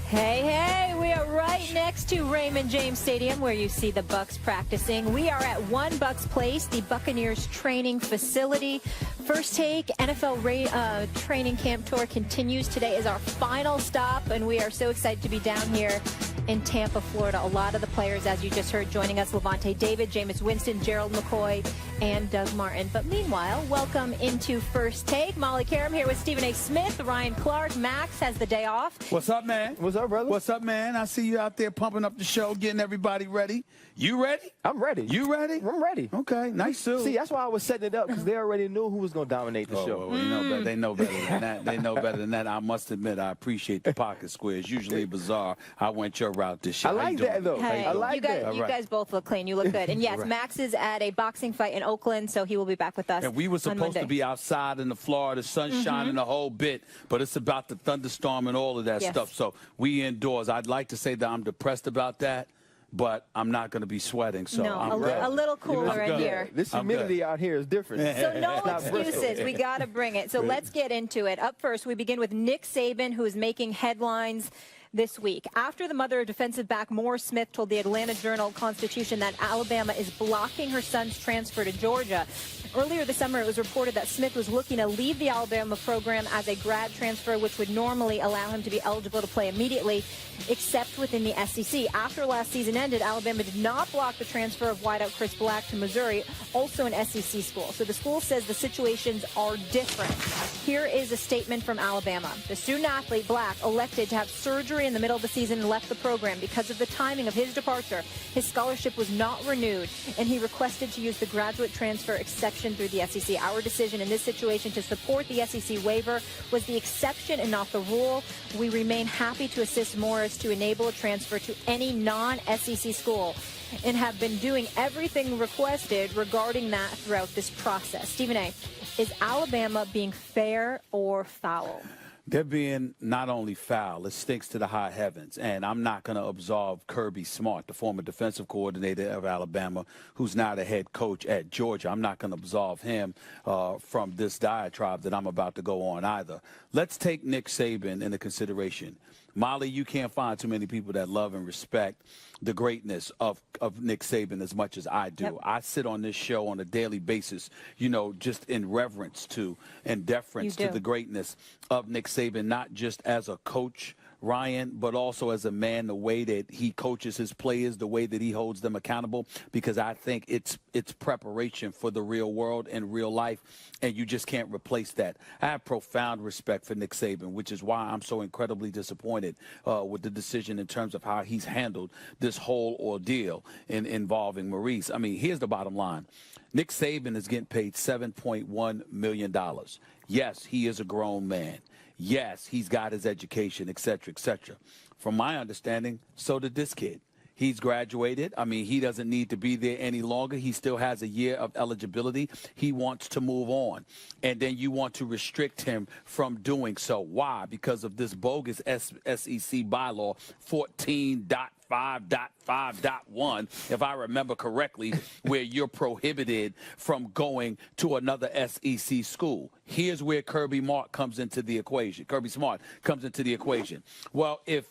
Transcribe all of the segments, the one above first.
Hey, hey, we are right next to Raymond James Stadium where you see the Bucs practicing. We are at One Bucs Place, the Buccaneers training facility. First Take NFL training camp tour continues. Today is our final stop, and we are so excited to be down here in Tampa, Florida. A lot of the players, as you just heard, joining us: Levante David, Jameis Winston, Gerald McCoy, and Doug Martin. But meanwhile, welcome into First Take. Molly Karam here with Stephen A. Smith, Ryan Clark. Max has the day off. What's up, man? What's up, brother? What's up, man? I see you out there pumping up the show, getting everybody ready. You ready? I'm ready. You ready? I'm ready. Okay, nice suit. See, that's why I was setting it up, because they already knew who was going to dominate the show. Well, you know better. They know better than that. They know better than that. I must admit, I appreciate the pocket squares. Usually bizarre. I went your route this year. I like that, though. Hey, I like that. You guys both look clean. You look good. And yes, Max is at a boxing fight in Oakland, so he will be back with us. And we were supposed to be outside in the Florida, sun shining a whole bit, but it's about the thunderstorm and all of that stuff. So we indoors. I'd like to say that I'm depressed about that, but I'm not going to be sweating. So no, I'm a little cooler in here. This humidity out here is different. So no excuses. We got to bring it. So let's get into it. Up first, we begin with Nick Saban, who is making headlines this week after the mother of defensive back Morris Smith told the Atlanta Journal-Constitution that Alabama is blocking her son's transfer to Georgia. Earlier this summer, it was reported that Smith was looking to leave the Alabama program as a grad transfer, which would normally allow him to be eligible to play immediately, except within the SEC. After last season ended, Alabama did not block the transfer of wideout Chris Black to Missouri, also an SEC school. So the school says the situations are different. Here is a statement from Alabama. The student-athlete Black elected to have surgery in the middle of the season and left the program. Because of the timing of his departure, his scholarship was not renewed, and he requested to use the graduate transfer exception through the SEC. Our decision in this situation to support the SEC waiver was the exception and not the rule. We remain happy to assist Morris to enable a transfer to any non-SEC school and have been doing everything requested regarding that throughout this process. Stephen A., is Alabama being fair or foul? They're being not only foul, it stinks to the high heavens. And I'm not going to absolve Kirby Smart, the former defensive coordinator of Alabama, who's now the head coach at Georgia. I'm not going to absolve him from this diatribe that I'm about to go on either. Let's take Nick Saban into consideration. Molly, you can't find too many people that love and respect the greatness of Nick Saban as much as I do. Yep. I sit on this show on a daily basis, you know, just in reverence to and deference to the greatness of Nick Saban, not just as a coach, Ryan, but also as a man, the way that he coaches his players, the way that he holds them accountable, because I think it's preparation for the real world and real life, and you just can't replace that. I have profound respect for Nick Saban, which is why I'm so incredibly disappointed with the decision in terms of how he's handled this whole ordeal involving Maurice. I mean, here's the bottom line. Nick Saban is getting paid $7.1 million. Yes, he is a grown man. Yes, he's got his education, et cetera, et cetera. From my understanding, so did this kid. He's graduated. I mean, he doesn't need to be there any longer. He still has a year of eligibility. He wants to move on. And then you want to restrict him from doing so. Why? Because of this bogus SEC bylaw 14.5.5.1, if I remember correctly, where you're prohibited from going to another SEC school. Here's where Kirby Smart comes into the equation. Well, if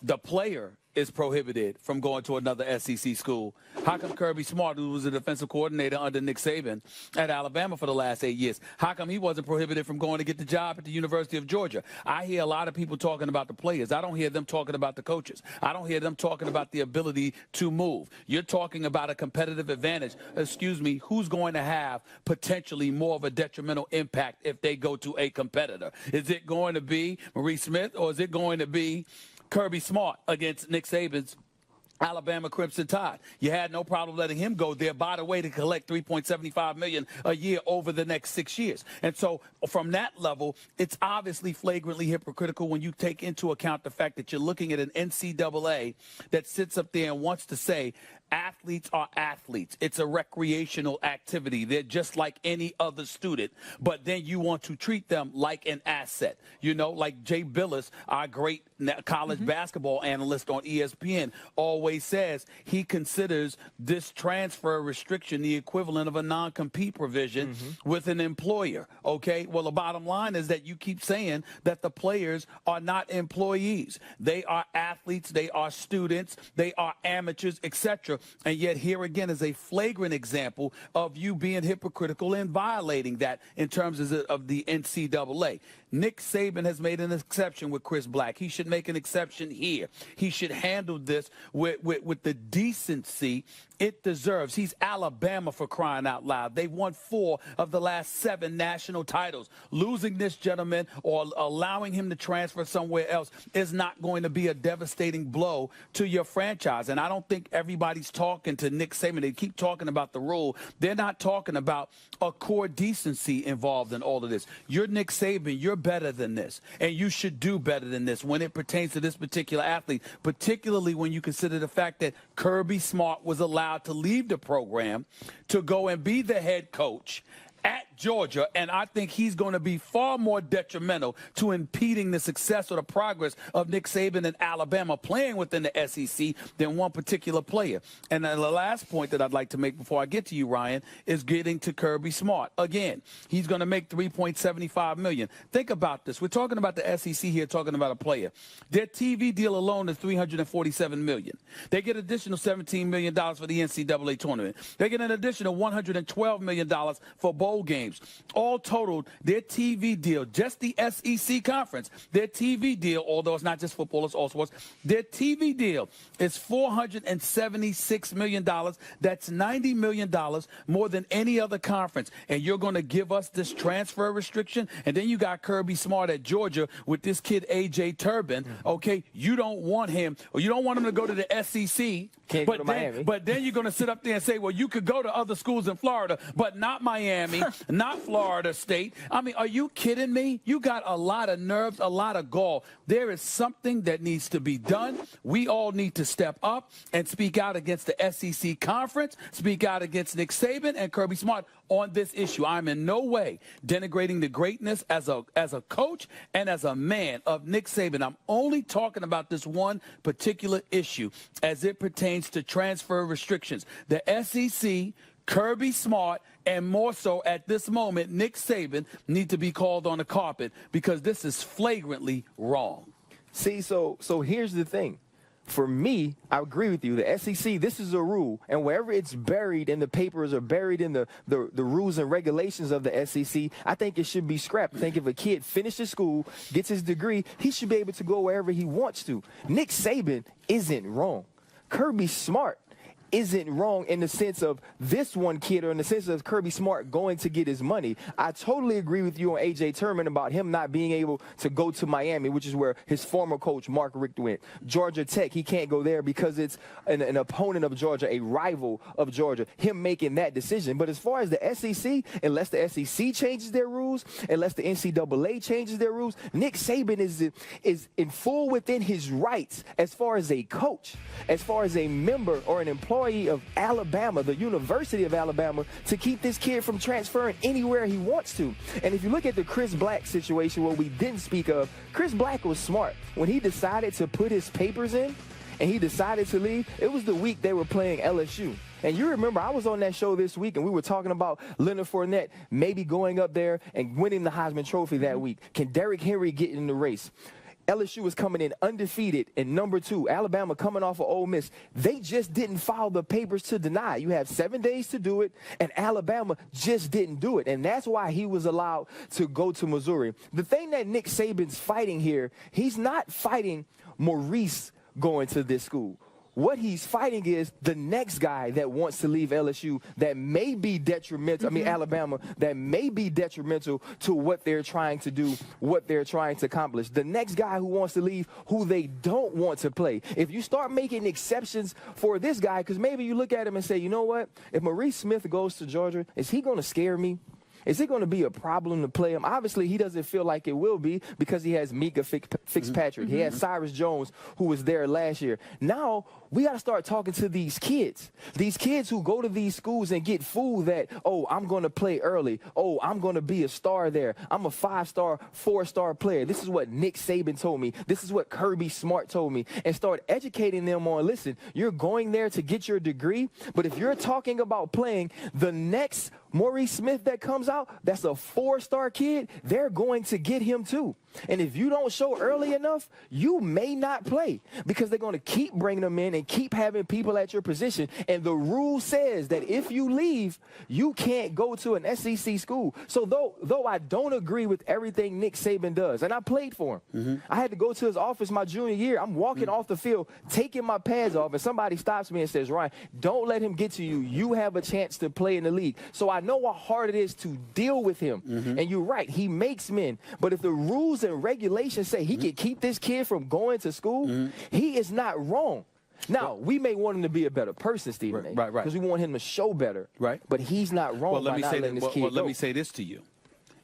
the player is prohibited from going to another SEC school, how come Kirby Smart, who was a defensive coordinator under Nick Saban at Alabama for the last 8 years, how come he wasn't prohibited from going to get the job at the University of Georgia? I hear a lot of people talking about the players. I don't hear them talking about the coaches. I don't hear them talking about the ability to move. You're talking about a competitive advantage. Excuse me, who's going to have potentially more of a detrimental impact if they go to a competitor? Is it going to be Maurice Smith, or is it going to be Kirby Smart against Nick Saban's Alabama Crimson Tide? You had no problem letting him go there, by the way, to collect $3.75 million a year over the next 6 years. And so from that level, it's obviously flagrantly hypocritical when you take into account the fact that you're looking at an NCAA that sits up there and wants to say athletes are athletes. It's a recreational activity. They're just like any other student. But then you want to treat them like an asset. You know, like Skip Bayless, our great college basketball analyst on ESPN, always always says he considers this transfer restriction the equivalent of a non-compete provision with an employer, okay? Well, the bottom line is that you keep saying that the players are not employees. They are athletes, they are students, they are amateurs, etc. And yet here again is a flagrant example of you being hypocritical and violating that in terms of the NCAA. Nick Saban has made an exception with Chris Black. He should make an exception here. He should handle this with the decency it deserves. He's Alabama, for crying out loud. They've won 4 of the last 7 national titles. Losing this gentleman or allowing him to transfer somewhere else is not going to be a devastating blow to your franchise. And I don't think everybody's talking to Nick Saban. They keep talking about the rule. They're not talking about a core decency involved in all of this. You're Nick Saban. You're better than this. And you should do better than this when it pertains to this particular athlete, particularly when you consider the fact that Kirby Smart was allowed to leave the program to go and be the head coach at Georgia, and I think he's going to be far more detrimental to impeding the success or the progress of Nick Saban and Alabama playing within the SEC than one particular player. And then the last point that I'd like to make before I get to you, Ryan, is getting to Kirby Smart. Again, he's going to make $3.75 million. Think about this. We're talking about the SEC here, talking about a player. Their TV deal alone is $347 million. They get additional $17 million for the NCAA tournament. They get an additional $112 million for bowl games. All totaled, their TV deal, just the SEC conference, their TV deal, although it's not just football, it's all sports, their TV deal is $476 million. That's $90 million more than any other conference. And you're going to give us this transfer restriction? And then you got Kirby Smart at Georgia with this kid, A.J. Turbin. Okay, you don't want him, or you don't want him to go to the SEC. Can't go to Miami. But then you're going to sit up there and say, well, you could go to other schools in Florida, but not Miami, not Florida State. I mean, are you kidding me? You got a lot of nerves, a lot of gall. There is something that needs to be done. We all need to step up and speak out against the SEC conference, speak out against Nick Saban and Kirby Smart on this issue. I'm in no way denigrating the greatness as a coach and as a man of Nick Saban. I'm only talking about this one particular issue as it pertains to transfer restrictions. The SEC, Kirby Smart, and more so at this moment, Nick Saban need to be called on the carpet because this is flagrantly wrong. See, so here's the thing. For me, I agree with you. The SEC, this is a rule, and wherever it's buried in the papers or buried in the rules and regulations of the SEC, I think it should be scrapped. I think if a kid finishes school, gets his degree, he should be able to go wherever he wants to. Nick Saban isn't wrong. Kirby Smart isn't wrong in the sense of this one kid or in the sense of Kirby Smart going to get his money. I totally agree with you on A.J. Turbin about him not being able to go to Miami, which is where his former coach, Mark Richt, went. Georgia Tech, he can't go there because it's an opponent of Georgia, a rival of Georgia, him making that decision. But as far as the SEC, unless the SEC changes their rules, unless the NCAA changes their rules, Nick Saban is in full within his rights as far as a coach, as far as a member or an employee of Alabama, the University of Alabama, to keep this kid from transferring anywhere he wants to. And if you look at the Chris Black situation, what we didn't speak of, Chris Black was smart. When he decided to put his papers in and he decided to leave, it was the week they were playing LSU. And you remember, I was on that show this week, and we were talking about Leonard Fournette maybe going up there and winning the Heisman Trophy that week. Can Derrick Henry get in the race? LSU was coming in undefeated and number 2. Alabama coming off of Ole Miss. They just didn't file the papers to deny. You have 7 days to do it, and Alabama just didn't do it. And that's why he was allowed to go to Missouri. The thing that Nick Saban's fighting here, he's not fighting Maurice going to this school. What he's fighting is the next guy that wants to leave LSU that may be detrimental, Alabama, that may be detrimental to what they're trying to do, what they're trying to accomplish. The next guy who wants to leave, who they don't want to play. If you start making exceptions for this guy, because maybe you look at him and say, you know what, if Maurice Smith goes to Georgia, is he going to scare me? is it going to be a problem to play him? Obviously, he doesn't feel like it will be because he has Mika Fitzpatrick. He has Cyrus Jones, who was there last year. Now, we got to start talking to these kids who go to these schools and get fooled that, oh, I'm going to play early. Oh, I'm going to be a star there. I'm a 5-star, 4-star player. This is what Nick Saban told me. This is what Kirby Smart told me. And start educating them on, listen, you're going there to get your degree, but if you're talking about playing, the next Maurice Smith that comes out, that's a 4-star kid, they're going to get him too. And if you don't show early enough, you may not play because they're going to keep bringing them in and keep having people at your position. And the rule says that if you leave, you can't go to an SEC school. So though I don't agree with everything Nick Saban does, and I played for him, I had to go to his office my junior year. I'm walking off the field, taking my pads off, and somebody stops me and says, Ryan, don't let him get to you. You have a chance to play in the league. So I know how hard it is to deal with him. And you're right, he makes men. But if the rules and regulations say he can keep this kid from going to school, he is not wrong. Now, we may want him to be a better person, Stephen A. Right. Because we want him to show better. Right. But he's not wrong by not letting this kid go. Let me say this to you.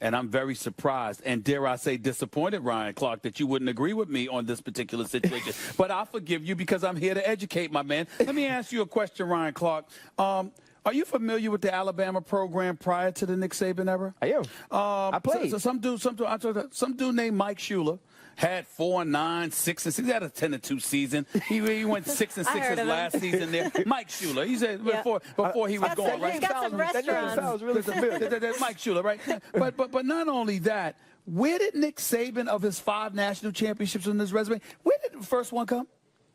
And I'm very surprised and, dare I say, disappointed, Ryan Clark, that you wouldn't agree with me on this particular situation. But I'll forgive you because I'm here to educate, my man. Let me ask you a question, Ryan Clark. Are you familiar with the Alabama program prior to the Nick Saban era? I am. I played. So some dude named Mike Schuler had 4-9, 6-6. He had a 10-2 season. He went 6-6 his last season there. Mike Schuler. He said before he was gone, right? He's got some restaurants. That sounds really familiar. That's Mike Schuler, right? But not only that, where did Nick Saban, of his 5 national championships on his resume, where did the first one come?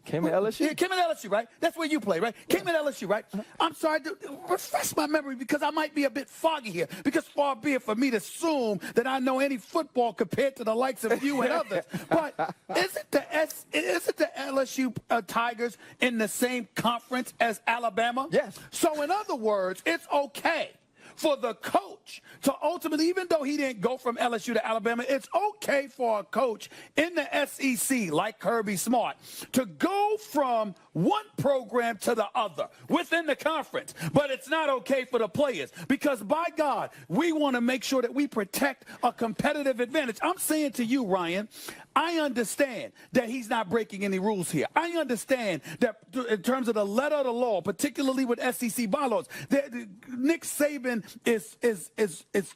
Came at LSU? Yeah, came at LSU, right? That's where you play, right? Came at LSU, right? I'm sorry to refresh my memory because I might be a bit foggy here. Because far be it for me to assume that I know any football compared to the likes of you and others. But isn't the LSU Tigers in the same conference as Alabama? Yes. So in other words, it's okay for the coach to ultimately, even though he didn't go from LSU to Alabama, it's okay for a coach in the SEC, like Kirby Smart, to go from one program to the other within the conference. But it's not okay for the players because, by God, we want to make sure that we protect a competitive advantage. I'm saying to you, Ryan, I understand that he's not breaking any rules here. I understand that in terms of the letter of the law, particularly with SEC bylaws, that Nick Saban is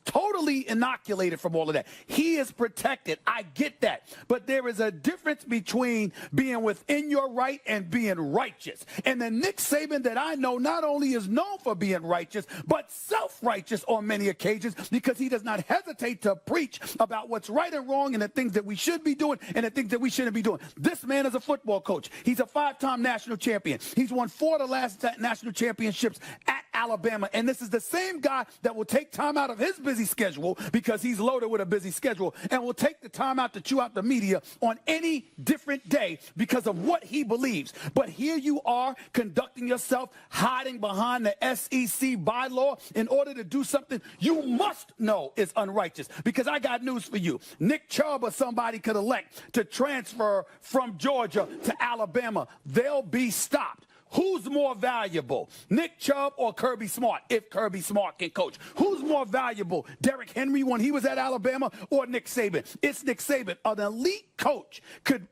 totally inoculated from all of that. He is protected. I get that. But there is a difference between being within your right and being righteous. And the Nick Saban that I know not only is known for being righteous, but self-righteous on many occasions because he does not hesitate to preach about what's right and wrong and the things that we should be doing and the things that we shouldn't be doing. This man is a football coach. He's a 5-time national champion. He's won 4 of the last national championships at Alabama. And this is the same guy that will take time out of his busy schedule because he's loaded with a busy schedule and will take the time out to chew out the media on any different day because of what he believes. But here you are conducting yourself, hiding behind the SEC bylaw in order to do something you must know is unrighteous. Because I got news for you. Nick Chubb or somebody could elect to transfer from Georgia to Alabama. They'll be stopped. Who's more valuable, Nick Chubb or Kirby Smart, if Kirby Smart can coach? Who's more valuable, Derrick Henry when he was at Alabama or Nick Saban? It's Nick Saban. An elite coach could,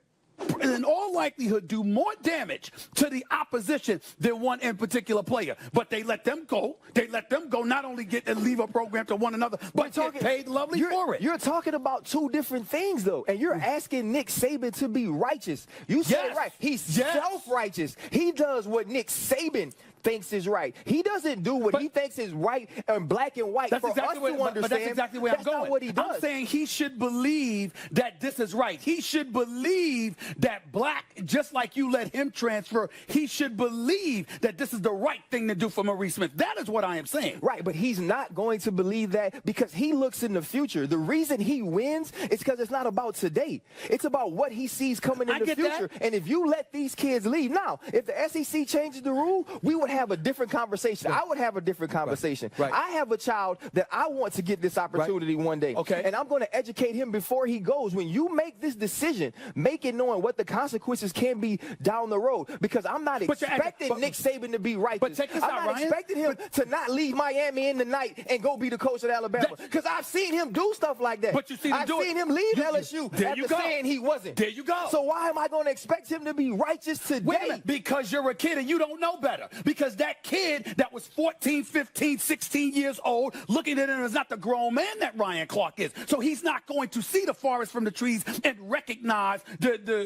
in all likelihood, do more damage to the opposition than one in particular player. But they let them go. They let them go, not only get and leave a program to one another, but get paid lovely for it. You're talking about 2 different things, though, and you're asking Nick Saban to be righteous. You said it right. He's self-righteous. He does what Nick Saban thinks is right. He doesn't do what he thinks is right and black and white for us to understand. But that's exactly where I'm going. Not what he does. I'm saying he should believe that this is right. He should believe that black, just like you let him transfer, he should believe that this is the right thing to do for Maurice Smith. That is what I am saying. Right, but he's not going to believe that because he looks in the future. The reason he wins is because it's not about today. It's about what he sees coming in the future. And if you let these kids leave, now, if the SEC changes the rule, we would would have a different conversation. I would have a different conversation. Right. I have a child that I want to get this opportunity one day. Okay. And I'm going to educate him before he goes. When you make this decision, make it knowing what the consequences can be down the road. Because I'm not expecting Nick Saban to be righteous. But check this out, I'm not Ryan. expecting him to not leave Miami in the night and go be the coach at Alabama. Because I've seen him do stuff like that. But you see him do it. I've seen him leave LSU after saying he wasn't. There you go. So why am I going to expect him to be righteous today? Wait a minute. Because you're a kid and you don't know better. Because that kid that was 14, 15, 16 years old, looking at him as not the grown man that Ryan Clark is. So he's not going to see the forest from the trees and recognize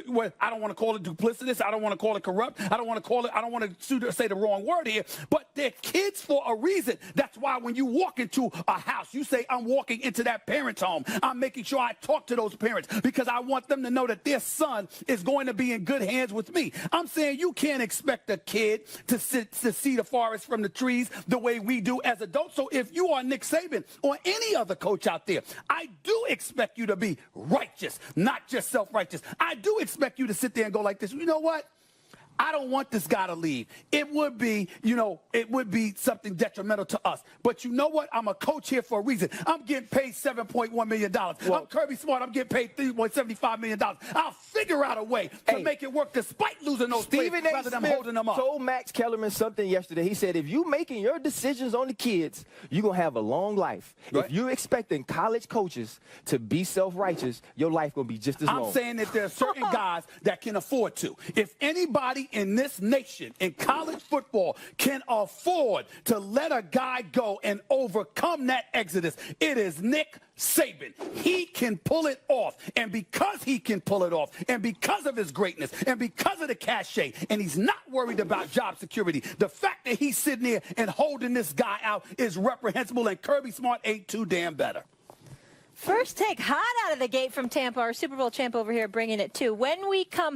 what I don't want to call it duplicitous. I don't want to call it corrupt. I don't want to say the wrong word here. But they're kids for a reason. That's why when you walk into a house, you say, I'm walking into that parent's home. I'm making sure I talk to those parents because I want them to know that their son is going to be in good hands with me. I'm saying you can't expect a kid to see the forest from the trees the way we do as adults. So if you are Nick Saban or any other coach out there, I do expect you to be righteous, not just self-righteous. I do expect you to sit there and go like this. You know what? I don't want this guy to leave. It would be, something detrimental to us. But you know what? I'm a coach here for a reason. I'm getting paid $7.1 million. Well, I'm Kirby Smart. I'm getting paid $3.75 million. I'll figure out a way to make it work despite losing those players rather than holding them up. Told Max Kellerman something yesterday. He said, if you making your decisions on the kids, you're going to have a long life. Right. If you're expecting college coaches to be self-righteous, your life going to be just as long. I'm saying that there are certain guys that can afford to. If anybody in this nation in college football can afford to let a guy go and overcome that exodus, it is Nick Saban. He can pull it off. And because he can pull it off, and because of his greatness, and because of the cachet, and he's not worried about job security, the fact that he's sitting there and holding this guy out is reprehensible, and Kirby Smart ain't too damn better. First take hot out of the gate from Tampa, our Super Bowl champ over here bringing it too. When we come